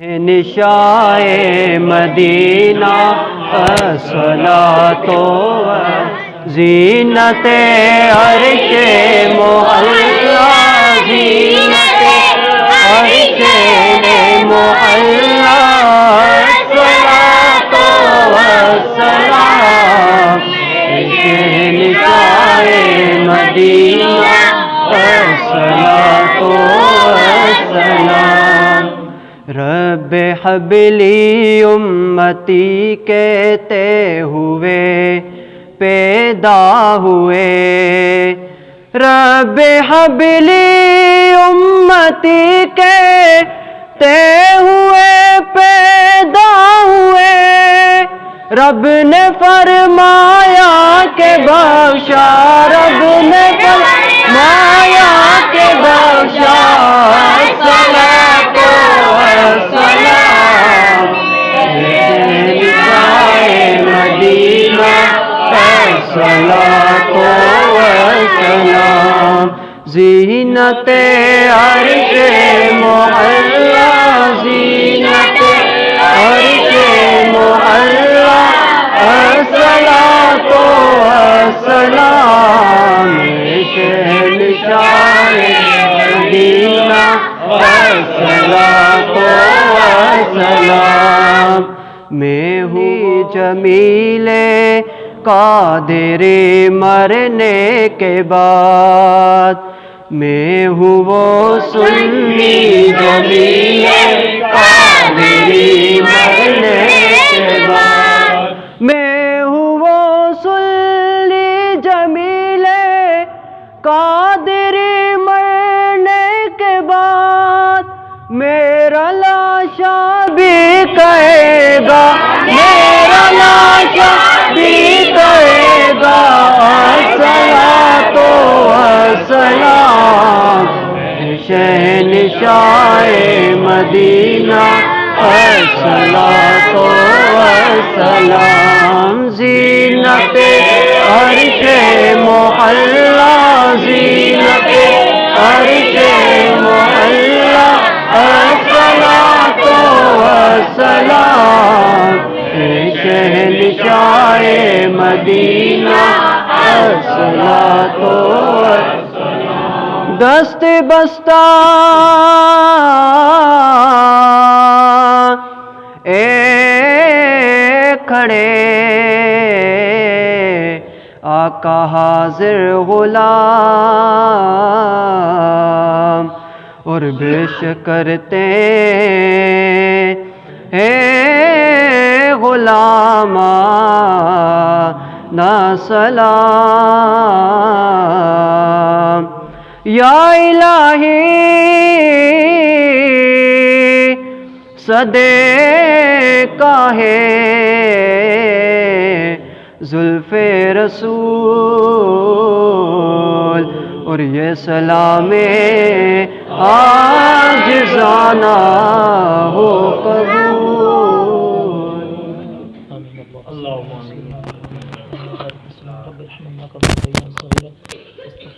نشائے مدینہ الصلاۃ و زینت عرش معلا، زینت عرش معلا، الصلاۃ والسلام نشائے مدینہ الصلاۃ والسلام۔ رب حبلی امتی کہتے ہوئے پیدا ہوئے، رب حبلی امتی کہتے ہوئے پیدا ہوئے، رب نے فرمایا کہ بخشا، رب نے فرمایا کہ بخشا، الصلاۃ والسلام زینت عرش معلا، زینت عرش معلا، الصلاۃ والسلام شہنشاہ مدینہ الصلاۃ والسلام۔ میں ہوں جمیل قادر مرنے کے بعد، میں ہوں وہ سنی جمیل قادر مرنے کے بعد، میں ہوں وہ سنی جمیل قادر مرنے کے بعد، میرا لاشا بھی کہے گا، میرا لاشا بھی کہے گا، الصلاۃ والسلام شہنشاہ مدینہ الصلاۃ والسلام زینت عرش معلا، زینت عرش معلا، الصلاۃ والسلام شہنشاہ مدینہ الصلاۃ والسلام۔ دست بستہ اے کھڑے آقا حاضر غلام، اور بیش کرتے ہیں غلامانا سلام، یا الہی صدقہ ہے زلف رسول، اور یہ سلام عاجزانہ